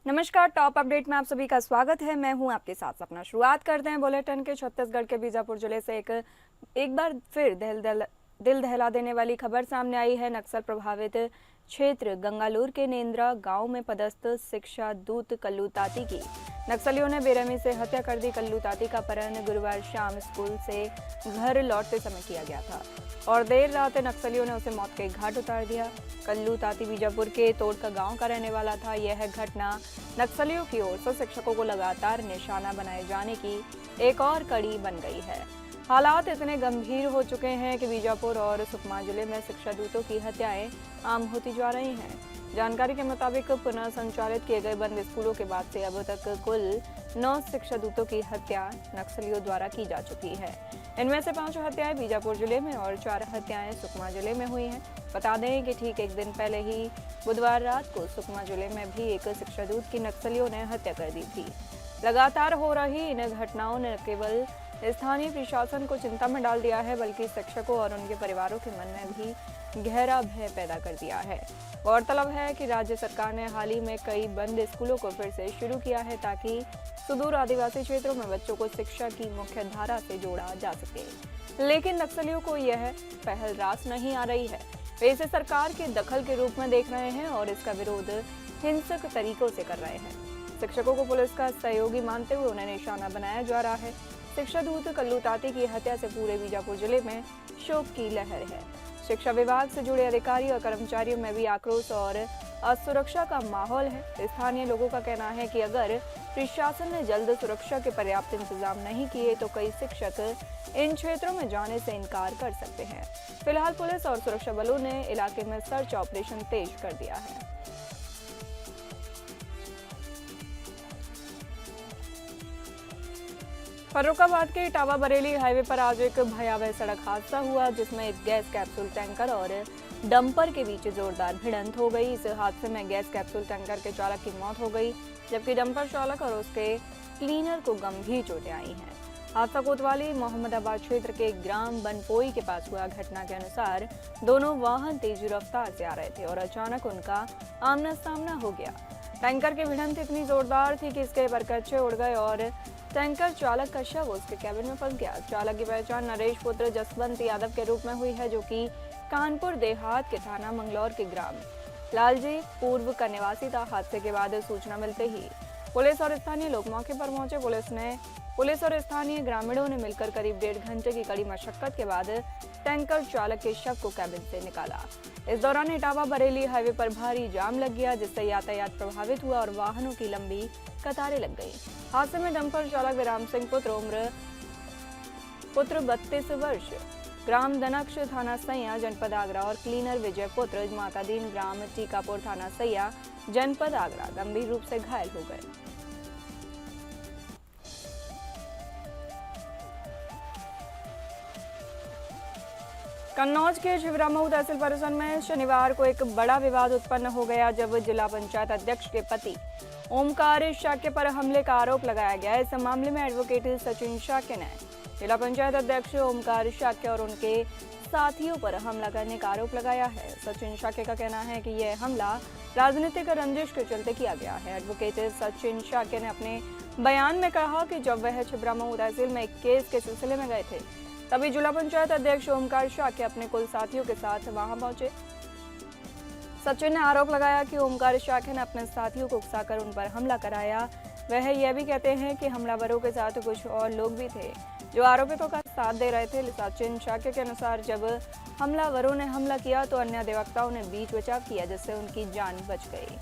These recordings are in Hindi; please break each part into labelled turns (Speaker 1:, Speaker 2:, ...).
Speaker 1: नमस्कार। टॉप अपडेट में आप सभी का स्वागत है। मैं हूं आपके साथ सपना। शुरुआत करते हैं बुलेटिन के। छत्तीसगढ़ के बीजापुर जिले से एक बार फिर दिल दहला देने वाली खबर सामने आई है। नक्सल प्रभावित क्षेत्र गंगालूर के नेंद्रा गांव में पदस्थ शिक्षा दूत कल्लू ताती की नक्सलियों ने बेरहमी से हत्या कर दी। कल्लू ताती का अपहरण गुरुवार शाम स्कूल से घर लौटते समय किया गया था और देर रात नक्सलियों ने उसे मौत के घाट उतार दिया। कल्लू ताती बीजापुर के तोड़का गांव का रहने वाला था। यह घटना नक्सलियों की ओर से शिक्षकों को लगातार निशाना बनाए जाने की एक और कड़ी बन गई है। हालात इतने गंभीर हो चुके हैं कि बीजापुर और सुकमा जिले में शिक्षा दूतों की हत्याएं आम होती जा रही हैं। जानकारी के मुताबिक पुनः संचालित किए गए बंद स्कूलों के बाद से अब तक कुल 9 शिक्षा दूतों की हत्या नक्सलियों द्वारा की जा चुकी है। इनमें से 5 हत्याएं बीजापुर जिले में और 4 हत्याएं सुकमा जिले में हुई हैं। बता दें कि ठीक एक दिन पहले ही बुधवार रात को सुकमा जिले में भी एक शिक्षा दूत की नक्सलियों ने हत्या कर दी थी। लगातार हो रही इन घटनाओं ने केवल स्थानीय प्रशासन को चिंता में डाल दिया है, बल्कि शिक्षकों और उनके परिवारों के मन में भी गहरा भय पैदा कर दिया है। गौरतलब है कि राज्य सरकार ने हाल ही में कई बंद स्कूलों को फिर से शुरू किया है ताकि सुदूर आदिवासी क्षेत्रों में बच्चों को शिक्षा की मुख्य धारा से जोड़ा जा सके। लेकिन नक्सलियों को यह पहल रास नहीं आ रही है। वे इसे सरकार के दखल के रूप में देख रहे हैं और इसका विरोध हिंसक तरीकों से कर रहे हैं। शिक्षकों को पुलिस का सहयोगी मानते हुए उन्हें निशाना बनाया जा रहा है। शिक्षा दूत कल्लू ताती की हत्या से पूरे बीजापुर जिले में शोक की लहर है। शिक्षा विभाग से जुड़े अधिकारी और कर्मचारियों में भी आक्रोश और असुरक्षा का माहौल है। स्थानीय लोगों का कहना है कि अगर प्रशासन ने जल्द सुरक्षा के पर्याप्त इंतजाम नहीं किए तो कई शिक्षक इन क्षेत्रों में जाने से इनकार कर सकते हैं। फिलहाल पुलिस और सुरक्षा बलों ने इलाके में सर्च ऑपरेशन तेज कर दिया है। फर्रुखाबाद के इटावा बरेली हाईवे पर आज एक भयावह सड़क हादसा हुआ, जिसमें एक गैस कैप्सूल टैंकर और डंपर के बीच जोरदार भिड़ंत हो गई। इस हादसे में गैस कैप्सूल टैंकर के चालक की मौत हो गई, जबकि डंपर चालक और उसके क्लीनर को गंभीर चोटें आई हैं। हादसा कोतवाली मोहम्मदाबाद क्षेत्र के ग्राम बनपोई के पास हुआ। घटना के अनुसार दोनों वाहन तेज रफ्तार से आ रहे थे और अचानक उनका आमना सामना हो गया। टैंकर की भिड़ंत इतनी जोरदार थी कि इसके परकच्चे उड़ गए और टैंकर चालक का शव उसके कैबिन में फंस गया। चालक की पहचान नरेश पुत्र जसवंत यादव के रूप में हुई है, जो कि कानपुर देहात के थाना मंगलौर के ग्राम लालजी पूर्व का निवासी था। हादसे के बाद सूचना मिलते ही पुलिस और स्थानीय लोग मौके पर पहुंचे। पुलिस और स्थानीय ग्रामीणों ने मिलकर करीब 1.5 घंटे की कड़ी मशक्कत के बाद टैंकर चालक के शव को कैबिन से निकाला। इस दौरान इटावा बरेली हाईवे पर भारी जाम लग गया, जिससे यातायात प्रभावित हुआ और वाहनों की लंबी कतारें लग गई। हादसे में डंपर चालक विराम सिंह पुत्र 32 वर्ष ग्राम दनक्ष थाना सैया जनपद आगरा और क्लीनर विजय पुत्र मातादीन ग्राम टीकापुर थाना सैया जनपद आगरा गंभीर रूप से घायल हो गए। कन्नौज के छिबरामऊ तहसील परिसर में शनिवार को एक बड़ा विवाद उत्पन्न हो गया, जब जिला पंचायत अध्यक्ष के पति ओमकार शाक्य पर हमले का आरोप लगाया गया। इस मामले में एडवोकेट सचिन शाक्य ने जिला पंचायत अध्यक्ष ओमकार शाक्य और उनके साथियों पर हमला करने का आरोप लगाया है। सचिन शाक्य का कहना है कि यह हमला राजनीतिक रंजिश के चलते किया गया है। एडवोकेट सचिन शाक्य ने अपने बयान में कहा कि जब वह छिबरामऊ तहसील में एक केस के सिलसिले में गए थे, तभी जिला पंचायत अध्यक्ष ओमकार शाक्य अपने कुल साथियों के साथ वहां पहुंचे। सचिन ने आरोप लगाया कि ओमकार शाक्य ने अपने साथियों को उकसाकर उन पर हमला कराया। वह यह भी कहते हैं कि हमलावरों के साथ कुछ और लोग भी थे जो आरोपितों का साथ दे रहे थे। सचिन शाक्य के अनुसार जब हमलावरों ने हमला किया तो अन्य अधिवक्ताओं ने बीच बचाव किया, जिससे उनकी जान बच गई।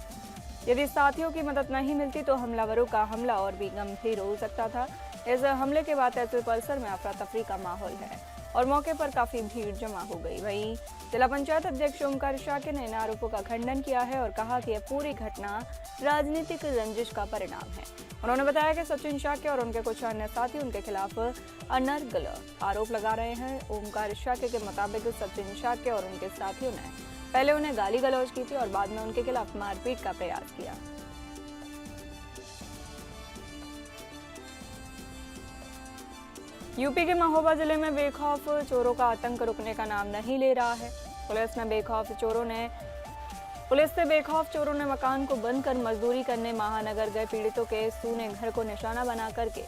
Speaker 1: यदि साथियों की मदद नहीं मिलती तो हमलावरों का हमला और भी गंभीर हो सकता था। इस हमले के बाद तहसील परिसर में अफरा तफरी का माहौल है और मौके पर काफी भीड़ जमा हो गई। वहीं जिला पंचायत अध्यक्ष ओमकार शाक्य ने इन आरोपों का खंडन किया है और कहा कि यह पूरी घटना राजनीतिक रंजिश का परिणाम है। उन्होंने बताया कि सचिन शाक्य और उनके कुछ अन्य साथी उनके खिलाफ अनर्गल आरोप लगा रहे हैं। ओमकार शाक्य के मुताबिक सचिन शाक्य और उनके साथियों ने पहले उन्हें गाली गलौज की थी और बाद में उनके खिलाफ मारपीट का प्रयास किया। यूपी के महोबा जिले में बेखौफ चोरों का आतंक रुकने का नाम नहीं ले रहा है। पुलिस ने बेखौफ चोरों ने पुलिस से बेखौफ चोरों ने मकान को बंद कर मजदूरी करने महानगर गए पीड़ितों के सूने घर को निशाना बना करके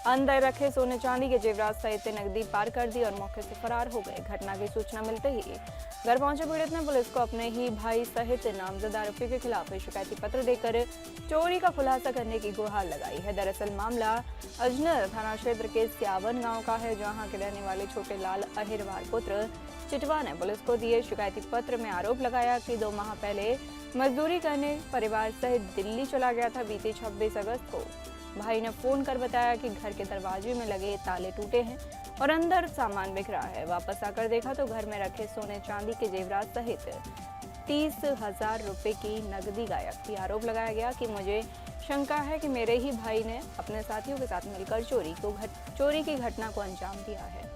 Speaker 1: अंदर रखे सोने चांदी के जेवरात सहित नकदी पार कर दी और मौके से फरार हो गए। घटना की सूचना मिलते ही घर पहुंचे पीड़ित ने पुलिस को अपने ही भाई सहित नामजद आरोपी के खिलाफ शिकायती पत्र देकर चोरी का खुलासा करने की गुहार लगाई है। दरअसल मामला अजनर थाना क्षेत्र के स्यावन गाँव का है, जहाँ के रहने वाले छोटे लाल अहिरवार पुत्र चिटवा ने पुलिस को दिए शिकायती पत्र में आरोप लगाया कि 2 माह पहले मजदूरी करने परिवार सहित दिल्ली चला गया था। बीते 26 अगस्त को भाई ने फोन कर बताया कि घर के दरवाजे में लगे ताले टूटे हैं और अंदर सामान बिखरा है। वापस आकर देखा तो घर में रखे सोने चांदी के जेवरात सहित 30,000 रुपए की नकदी गायब थी। आरोप लगाया गया कि मुझे शंका है कि मेरे ही भाई ने अपने साथियों के साथ मिलकर चोरी की घटना को अंजाम दिया है।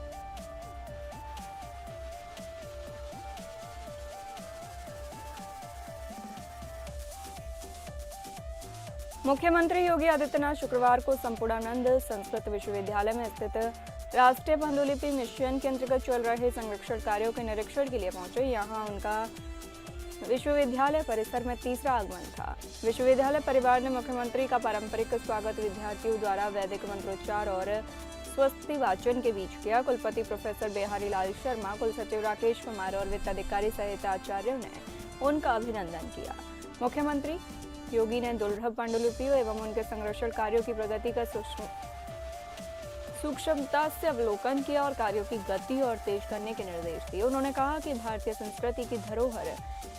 Speaker 1: मुख्यमंत्री योगी आदित्यनाथ शुक्रवार को संपूर्णानंद संस्कृत विश्वविद्यालय में स्थित राष्ट्रीय पांडुलिपि मिशन के अंतर्गत चल रहे संरक्षण कार्यों के निरीक्षण के लिए पहुंचे। यहां उनका विश्वविद्यालय परिसर में तीसरा आगमन था। विश्वविद्यालय परिवार ने मुख्यमंत्री का पारंपरिक स्वागत विद्यार्थियों द्वारा वैदिक मंत्रोच्चार और स्वस्ति वाचन के बीच किया। कुलपति प्रोफेसर बिहारी लाल शर्मा, कुलसचिव राकेश कुमार और वित्त अधिकारी सहित आचार्यों ने उनका अभिनंदन किया। मुख्यमंत्री योगी ने दुर्लभ पांडुलिपियों एवं उनके संरक्षण कार्यों की प्रगति का सूक्ष्मता से अवलोकन किया और कार्यों की गति और तेज करने के निर्देश दिए। उन्होंने कहा कि भारतीय संस्कृति की धरोहर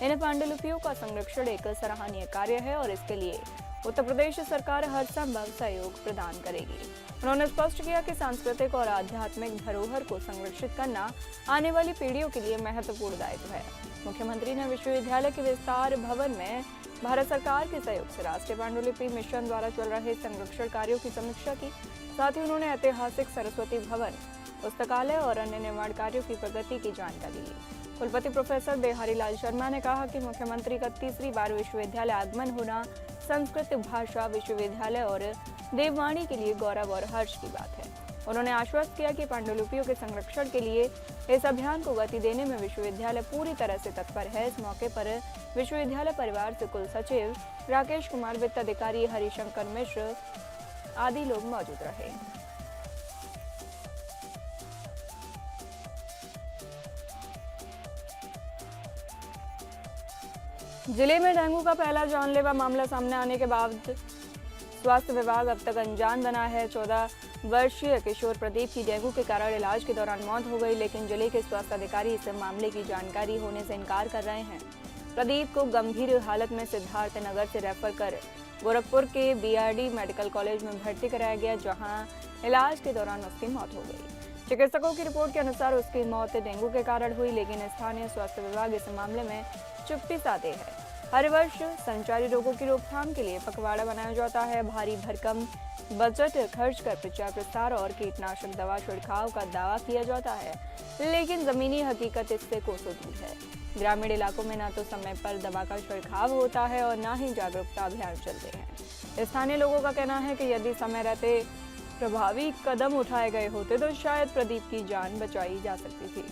Speaker 1: इन पांडुलिपियों का संरक्षण एक सराहनीय कार्य है और इसके लिए उत्तर प्रदेश सरकार हर संभव सहयोग प्रदान करेगी। उन्होंने स्पष्ट किया कि सांस्कृतिक और आध्यात्मिक धरोहर को संरक्षित करना आने वाली पीढ़ियों के लिए महत्वपूर्ण दायित्व है। मुख्यमंत्री ने विश्वविद्यालय के विस्तार भवन में भारत सरकार के सहयोग से राष्ट्रीय पांडुलिपि मिशन द्वारा चल रहे संरक्षण कार्यों की समीक्षा की। साथ ही उन्होंने ऐतिहासिक सरस्वती भवन, पुस्तकालय और अन्य निर्माण कार्यों की प्रगति की जानकारी ली। कुलपति प्रोफेसर बिहारी लाल शर्मा ने कहा कि मुख्यमंत्री का तीसरी बार विश्वविद्यालय आगमन होना संस्कृत भाषा विश्वविद्यालय और देववाणी के लिए गौरव और हर्ष की बात है। उन्होंने आश्वस्त किया कि पांडुलिपियों के संरक्षण के लिए इस अभियान को गति देने में विश्वविद्यालय पूरी तरह से तत्पर है। इस मौके पर विश्वविद्यालय परिवार से कुल सचिव राकेश कुमार, वित्त अधिकारी हरिशंकर मिश्र आदि लोग मौजूद रहे। जिले में डेंगू का पहला जानलेवा मामला सामने आने के बाद स्वास्थ्य विभाग अब तक अनजान बना है। 14 वर्षीय किशोर प्रदीप की डेंगू के कारण इलाज के दौरान मौत हो गई, लेकिन जिले के स्वास्थ्य अधिकारी इस मामले की जानकारी होने से इनकार कर रहे हैं। प्रदीप को गंभीर हालत में सिद्धार्थ नगर से रेफर कर गोरखपुर के बीआरडी मेडिकल कॉलेज में भर्ती कराया गया, जहां इलाज के दौरान उसकी मौत हो गई। चिकित्सकों की रिपोर्ट के अनुसार उसकी मौत डेंगू के कारण हुई, लेकिन स्थानीय स्वास्थ्य विभाग इस मामले में चुप्पी साधे है। हर वर्ष संचारी रोगों की रोकथाम के लिए पखवाड़ा बनाया जाता है। भारी भरकम बजट खर्च कर प्रचार प्रसार और कीटनाशक दवा छिड़काव का दावा किया जाता है, लेकिन जमीनी हकीकत इससे कोसों दूर है। ग्रामीण इलाकों में न तो समय पर दवा का छिड़काव होता है और न ही जागरूकता अभियान चलते हैं। स्थानीय लोगों का कहना है कि यदि समय रहते प्रभावी कदम उठाए गए होते तो शायद प्रदीप की जान बचाई जा सकती थी।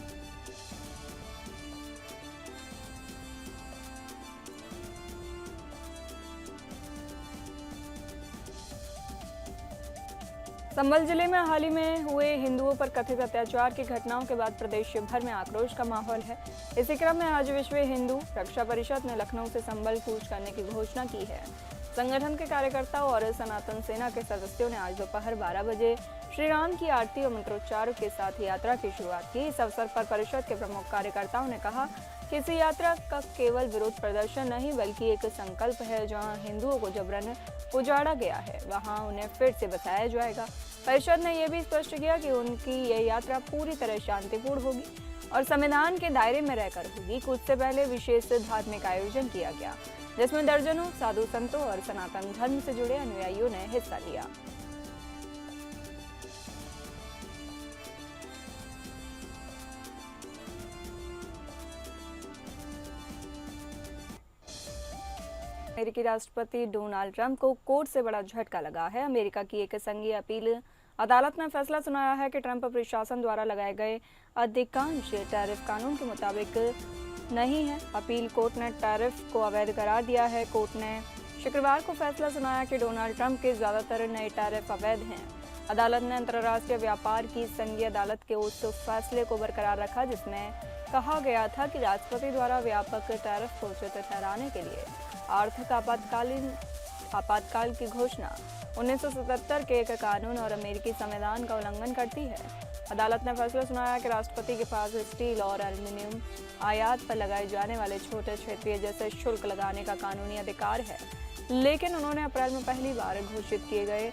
Speaker 1: संभल जिले में हाल ही में हुए हिंदुओं पर कथित अत्याचार की घटनाओं के बाद प्रदेश भर में आक्रोश का माहौल है। इसी क्रम में आज विश्व हिंदू रक्षा परिषद ने लखनऊ से संभल कूच करने की घोषणा की है। संगठन के कार्यकर्ताओं और सनातन सेना के सदस्यों ने आज दोपहर 12 बजे श्री राम की आरती और मंत्रोच्चारों के साथ यात्रा की शुरुआत की। इस अवसर पर परिषद के प्रमुख कार्यकर्ताओं ने कहा कि इस यात्रा का केवल विरोध प्रदर्शन नहीं बल्कि एक संकल्प है। जहां हिंदुओं को जबरन उजाड़ा गया है वहां उन्हें फिर से बसाया जाएगा। परिषद ने यह भी स्पष्ट किया कि उनकी यह यात्रा पूरी तरह शांतिपूर्ण होगी और संविधान के दायरे में रहकर होगी। कुछ से पहले विशेष धार्मिक आयोजन किया गया, जिसमें दर्जनों साधु संतों और सनातन धर्म से जुड़े अनुयायियों ने हिस्सा लिया। अमेरिकी राष्ट्रपति डोनाल्ड ट्रंप को कोर्ट से बड़ा झटका लगा है। अमेरिका की एक संघीय अपील अदालत ने फैसला सुनाया है कि ट्रंप प्रशासन द्वारा लगाए गए अधिकांश टैरिफ कानून के मुताबिक नहीं है। अपील कोर्ट ने टैरिफ को अवैध करार दिया है। कोर्ट ने शुक्रवार को फैसला सुनाया कि डोनाल्ड ट्रंप के ज्यादातर नए टैरिफ अवैध हैं। अदालत ने अंतर्राष्ट्रीय व्यापार की संघीय अदालत के उस फैसले को बरकरार रखा जिसमें कहा गया था कि राष्ट्रपति द्वारा व्यापक टैरिफ को उचित ठहराने के लिए आर्थिक आपातकाल की घोषणा 1977 के एक कानून और अमेरिकी संविधान का उल्लंघन करती है। अदालत ने फैसला सुनाया कि राष्ट्रपति के पास स्टील और एल्युमिनियम आयात पर लगाए जाने वाले छोटे क्षेत्रीय जैसे शुल्क लगाने का कानूनी अधिकार है, लेकिन उन्होंने अप्रैल में पहली बार घोषित किए गए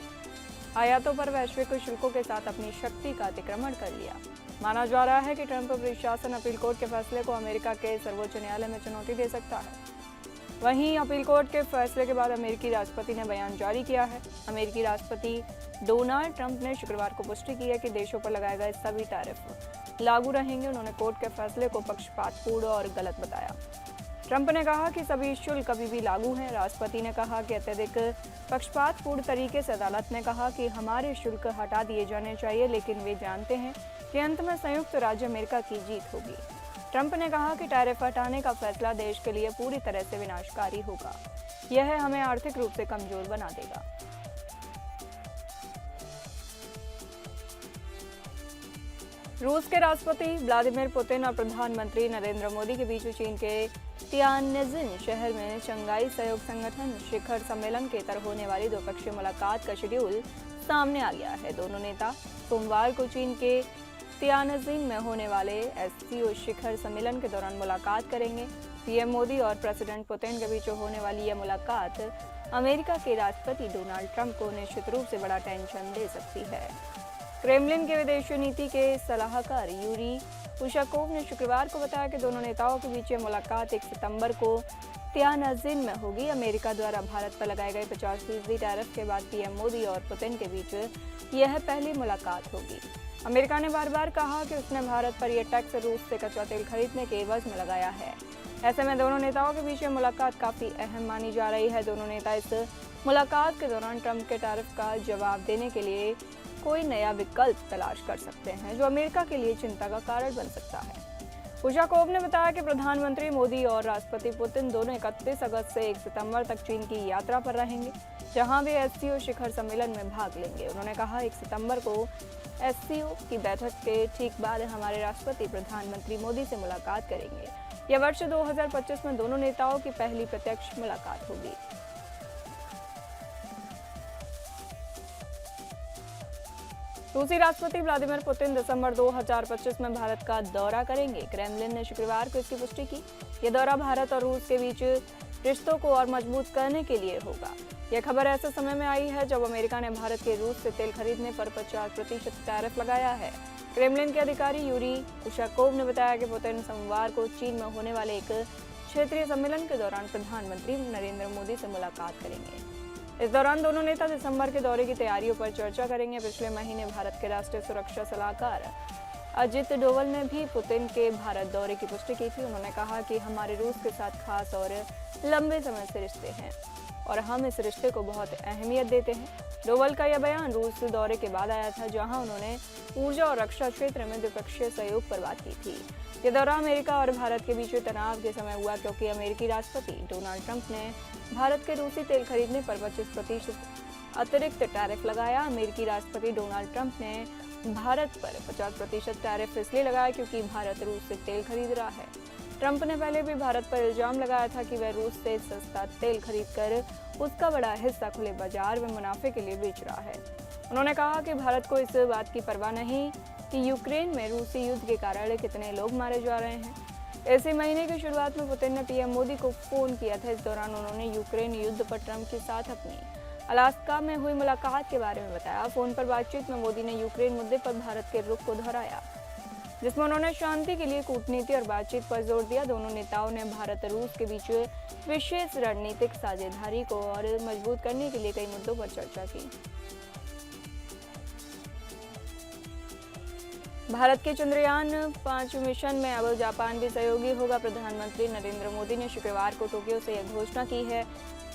Speaker 1: आयातों पर वैश्विक शुल्कों के साथ अपनी शक्ति का अतिक्रमण कर लिया। माना जा रहा है कि ट्रंप प्रशासन अपील कोर्ट के फैसले को अमेरिका के सर्वोच्च न्यायालय में चुनौती दे सकता है। वहीं अपील कोर्ट के फैसले के बाद अमेरिकी राष्ट्रपति ने बयान जारी किया है। अमेरिकी राष्ट्रपति डोनाल्ड ट्रंप ने शुक्रवार को पुष्टि की है कि देशों पर लगाए गए सभी टैरिफ लागू रहेंगे। उन्होंने कोर्ट के फैसले को पक्षपातपूर्ण और गलत बताया। ट्रंप ने कहा कि सभी शुल्क अभी भी लागू हैं। राष्ट्रपति ने कहा कि अत्यधिक पक्षपातपूर्ण तरीके से अदालत ने कहा कि हमारे शुल्क हटा दिए जाने चाहिए, लेकिन वे जानते हैं कि अंत में संयुक्त राज्य अमेरिका की जीत होगी। ट्रंप ने कहा कि टैरिफ हटाने का फैसला देश के लिए पूरी तरह से विनाशकारी होगा। यह हमें आर्थिक रूप से कमजोर बना देगा। रूस के राष्ट्रपति व्लादिमीर पुतिन और प्रधानमंत्री नरेंद्र मोदी के बीच चीन के तियानजिन शहर में शंघाई सहयोग संगठन शिखर सम्मेलन के तहत होने वाली द्विपक्षीय मुलाकात का शेड्यूल सामने आ गया है। दोनों नेता सोमवार को चीन के तियानजिन में होने वाले एससीओ शिखर सम्मेलन के दौरान मुलाकात करेंगे। पीएम मोदी और प्रेसिडेंट पुतिन के बीच होने वाली यह मुलाकात अमेरिका के राष्ट्रपति डोनाल्ड ट्रंप को निश्चित रूप से बड़ा टेंशन दे सकती है। क्रेमलिन के विदेश नीति के सलाहकार यूरी उशाकोव ने शुक्रवार को बताया कि दोनों नेताओं के बीच यह मुलाकात 1 सितंबर को तियानजिन में होगी। अमेरिका द्वारा भारत पर लगाए गए 50% टैरिफ के बाद पीएम मोदी और पुतिन के बीच यह पहली मुलाकात होगी। अमेरिका ने बार बार कहा कि उसने भारत पर यह टैक्स रूस से कच्चा तेल खरीदने के एवज में लगाया है। ऐसे में दोनों नेताओं के बीच यह मुलाकात काफी अहम मानी जा रही है। दोनों नेता इस मुलाकात के दौरान ट्रंप के टैरिफ का जवाब देने के लिए कोई नया विकल्प तलाश कर सकते हैं, जो अमेरिका के लिए चिंता का कारण बन सकता है। उशाकोव ने बताया कि प्रधानमंत्री मोदी और राष्ट्रपति पुतिन दोनों 31 अगस्त से 1 सितंबर तक चीन की यात्रा पर रहेंगे, जहां वे एससीओ शिखर सम्मेलन में भाग लेंगे। उन्होंने कहा 1 सितंबर को एससीओ की बैठक के ठीक बाद हमारे राष्ट्रपति प्रधानमंत्री मोदी से मुलाकात करेंगे। यह वर्ष 2025 में दोनों नेताओं की पहली प्रत्यक्ष मुलाकात होगी। रूसी राष्ट्रपति व्लादिमीर पुतिन दिसंबर 2025 में भारत का दौरा करेंगे। क्रेमलिन ने शुक्रवार को इसकी पुष्टि की। यह दौरा भारत और रूस के बीच रिश्तों को और मजबूत करने के लिए होगा। यह खबर ऐसे समय में आई है जब अमेरिका ने भारत के रूस से तेल खरीदने पर 50% टैरिफ लगाया है। क्रेमलिन के अधिकारी यूरी उशाकोव ने बताया कि पुतिन सोमवार को चीन में होने वाले एक क्षेत्रीय सम्मेलन के दौरान प्रधानमंत्री नरेंद्र मोदी से मुलाकात करेंगे। इस दौरान दोनों नेता दिसंबर के दौरे की तैयारियों पर चर्चा करेंगे। पिछले महीने भारत के राष्ट्रीय सुरक्षा सलाहकार अजित डोवल ने भी पुतिन के भारत दौरे की पुष्टि की थी। उन्होंने कहा कि हमारे रूस के साथ खास और लंबे समय से रिश्ते हैं और हम इस रिश्ते को बहुत अहमियत देते हैं। डोवल का यह बयान रूस दौरे के बाद आया था, जहां उन्होंने ऊर्जा और रक्षा क्षेत्र में द्विपक्षीय सहयोग पर बात की थी। यह दौरा अमेरिका और भारत के बीच तनाव के समय हुआ क्योंकि अमेरिकी राष्ट्रपति डोनाल्ड ट्रंप ने भारत के रूसी तेल खरीदने पर 25% अतिरिक्त टैरिफ लगाया। अमेरिकी राष्ट्रपति डोनाल्ड ट्रंप ने भारत पर 50% टैरिफ इसलिए लगाया क्योंकि भारत रूस से तेल खरीद रहा है। ट्रंप ने पहले भी भारत पर इल्जाम लगाया था कि वह रूस से सस्ता तेल खरीदकर उसका बड़ा हिस्सा खुले बाजार में मुनाफे के लिए बेच रहा है। उन्होंने कहा कि भारत को इस बात की परवाह नहीं कि यूक्रेन में रूसी युद्ध के कारण कितने लोग मारे जा रहे हैं। इसी महीने की शुरुआत में पुतिन ने पीएम मोदी को फोन किया था। इस दौरान उन्होंने यूक्रेन युद्ध पर ट्रंप के साथ अपनी अलास्का में हुई मुलाकात के बारे में बताया। फोन पर बातचीत में मोदी ने यूक्रेन मुद्दे पर भारत के रुख को दोहराया, जिसमें उन्होंने शांति के लिए कूटनीति और बातचीत पर जोर दिया। दोनों नेताओं ने भारत और रूस के बीच विशेष रणनीतिक साझेदारी को और मजबूत करने के लिए कई मुद्दों पर चर्चा की। भारत के चंद्रयान 5 मिशन में अब जापान भी सहयोगी होगा। प्रधानमंत्री नरेंद्र मोदी ने शुक्रवार को टोक्यो से यह घोषणा की है।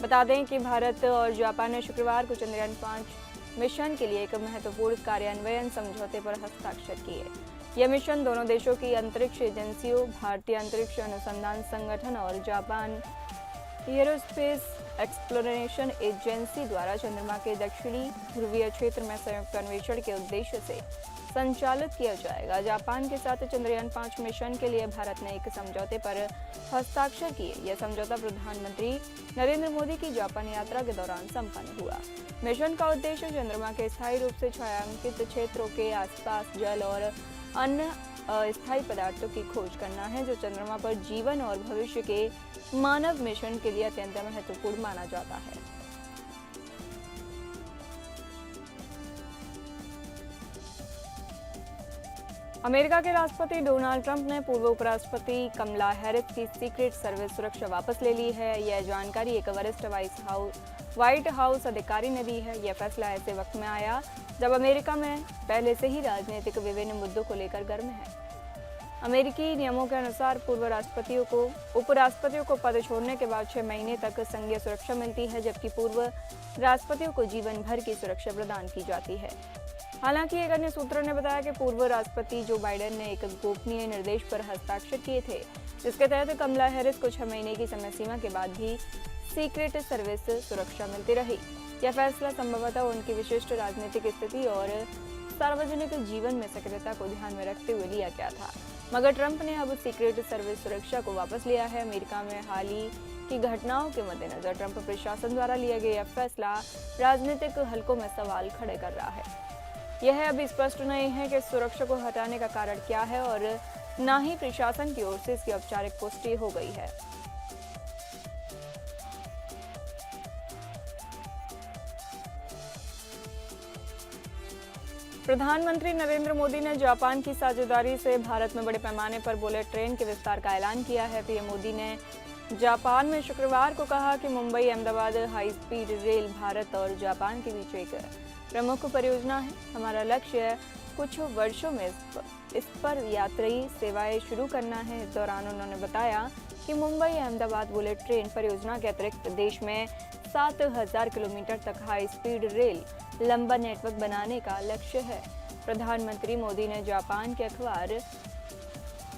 Speaker 1: बता दें कि भारत और जापान ने शुक्रवार को चंद्रयान 5 मिशन के लिए एक महत्वपूर्ण कार्यान्वयन समझौते पर हस्ताक्षर किए। यह मिशन दोनों देशों की अंतरिक्ष एजेंसियों, भारतीय अंतरिक्ष अनुसंधान संगठन और जापान एयरोस्पेस एक्सप्लोरेशन एजेंसी द्वारा चंद्रमा के दक्षिणी ध्रुवीय क्षेत्र में संयुक्त अन्वेषण के उद्देश्य से संचालित किया जाएगा। जापान के साथ चंद्रयान 5 मिशन के लिए भारत ने एक समझौते पर हस्ताक्षर किए। यह समझौता प्रधानमंत्री नरेंद्र मोदी की जापान यात्रा के दौरान संपन्न हुआ। मिशन का उद्देश्य चंद्रमा के स्थायी रूप से छायांकित क्षेत्रों के आसपास जल और अन्य अस्थायी पदार्थों की खोज करना है, जो चंद्रमा पर जीवन और भविष्य के मानव मिशन के लिए अत्यंत महत्वपूर्ण माना जाता है। अमेरिका के राष्ट्रपति डोनाल्ड ट्रंप ने पूर्व उपराष्ट्रपति कमला हैरिस की सीक्रेट सर्विस सुरक्षा वापस ले ली है। यह जानकारी एक वरिष्ठ व्हाइट हाउस अधिकारी ने दी है। यह फैसला ऐसे वक्त में आया जब अमेरिका में पहले से ही राजनीतिक विभिन्न मुद्दों को लेकर गर्म है। अमेरिकी नियमों के अनुसार पूर्व उपराष्ट्रपतियों को पद छोड़ने के बाद 6 महीने तक संघीय सुरक्षा मिलती है, जबकि पूर्व राष्ट्रपतियों को जीवन भर की सुरक्षा प्रदान की जाती है। हालांकि एक अन्य सूत्र ने बताया कि पूर्व राष्ट्रपति जो बाइडेन ने एक गोपनीय निर्देश पर हस्ताक्षर किए थे, जिसके तहत कमला हैरिस को 6 महीने की समय सीमा के बाद भी सीक्रेट सर्विस सुरक्षा मिलती रही। यह फैसला संभवतः उनकी विशिष्ट राजनीतिक स्थिति और सार्वजनिक जीवन में सक्रियता को ध्यान में रखते हुए लिया गया था, मगर ट्रंप ने अब सीक्रेट सर्विस सुरक्षा को वापस लिया है। अमेरिका में हाल ही की घटनाओं के मद्देनजर ट्रंप प्रशासन द्वारा लिया गया यह फैसला राजनीतिक हलकों में सवाल खड़े कर रहा है। यह अभी स्पष्ट नहीं है कि सुरक्षा को हटाने का कारण क्या है और न ही प्रशासन की ओर से इसकी औपचारिक पुष्टि हो गई है। प्रधानमंत्री नरेंद्र मोदी ने जापान की साझेदारी से भारत में बड़े पैमाने पर बुलेट ट्रेन के विस्तार का ऐलान किया है। पीएम मोदी ने जापान में शुक्रवार को कहा कि Mumbai Ahmedabad high speed rail Bharat और जापान के बीच एक प्रमुख परियोजना है। हमारा लक्ष्य है कुछ वर्षों में इस पर यात्री सेवाएं शुरू करना है। इस दौरान उन्होंने बताया कि मुंबई अहमदाबाद बुलेट ट्रेन परियोजना के अतिरिक्त देश में 7,000 किलोमीटर तक हाई स्पीड रेल लंबा नेटवर्क बनाने का लक्ष्य है। प्रधानमंत्री मोदी ने जापान के अखबार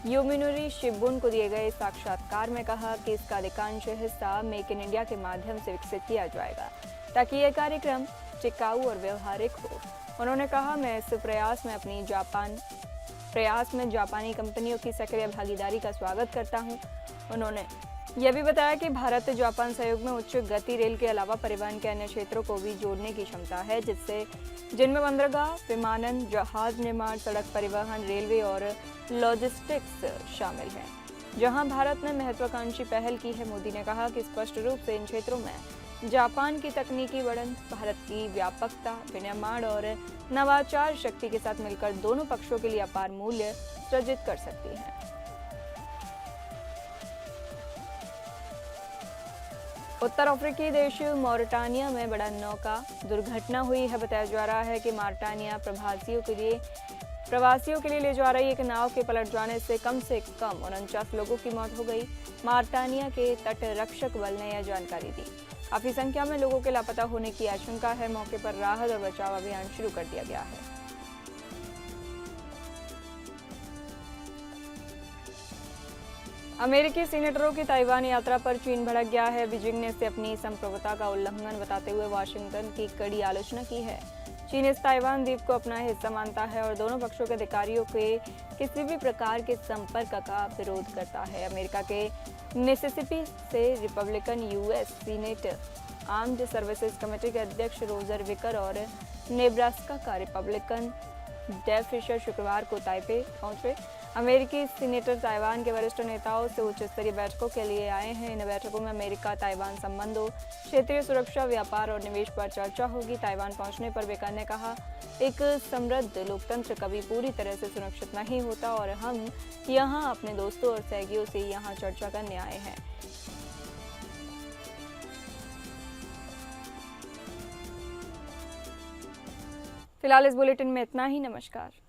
Speaker 1: योमिनोरी शिंबुन को दिए गए साक्षात्कार में कहा कि इसका अधिकांश हिस्सा मेक इन इंडिया के माध्यम से विकसित किया जाएगा, ताकि यह कार्यक्रम टिकाऊ और व्यवहारिक हो। उन्होंने कहा, मैं इस प्रयास में जापानी कंपनियों की सक्रिय भागीदारी का स्वागत करता हूं। उन्होंने यह भी बताया कि भारत जापान सहयोग में उच्च गति रेल के अलावा परिवहन के अन्य क्षेत्रों को भी जोड़ने की क्षमता है, जिनमें बंदरगाह, विमानन, जहाज निर्माण, सड़क परिवहन, रेलवे और लॉजिस्टिक्स शामिल हैं, जहां भारत ने महत्वाकांक्षी पहल की है। मोदी ने कहा कि स्पष्ट रूप से इन क्षेत्रों में जापान की तकनीकी बढ़त, भारत की व्यापकता, विनिर्माण और नवाचार शक्ति के साथ मिलकर दोनों पक्षों के लिए अपार मूल्य सृजित कर सकती है। उत्तर अफ्रीकी देश मॉरिटानिया में बड़ा नौका दुर्घटना हुई है। बताया जा रहा है कि मॉरिटानिया प्रवासियों के लिए ले जा रही एक नाव के पलट जाने से कम 49 लोगों की मौत हो गई। मॉरिटानिया के तट रक्षक बल ने यह जानकारी दी। काफी संख्या में लोगों के लापता होने की आशंका है। मौके पर राहत और बचाव अभियान शुरू कर दिया गया है। अमेरिकी सीनेटरों की ताइवान यात्रा पर चीन भड़क गया है। बीजिंग ने इसे अपनी संप्रभुता का उल्लंघन बताते हुए वाशिंगटन की कड़ी आलोचना की है। चीन इस ताइवान द्वीप को अपना हिस्सा मानता है और दोनों पक्षों के अधिकारियों के किसी भी प्रकार के संपर्क का विरोध करता है। अमेरिका के मिसिसिपी से Republican US senate armed services committee के अध्यक्ष रोजर विकर और नेब्रास्का का रिपब्लिकन डेव फिशर शुक्रवार को ताइपे पहुंचे। अमेरिकी सीनेटर ताइवान के वरिष्ठ नेताओं से उच्च स्तरीय बैठकों के लिए आए हैं। इन बैठकों में अमेरिका ताइवान संबंधों, क्षेत्रीय सुरक्षा, व्यापार और निवेश पर चर्चा होगी। ताइवान पहुंचने पर विकर ने कहा, एक समृद्ध लोकतंत्र कभी पूरी तरह से सुरक्षित नहीं होता और हम यहां अपने दोस्तों और सहयोगियों से यहां चर्चा करने आए हैं। फिलहाल इस बुलेटिन में इतना ही। नमस्कार।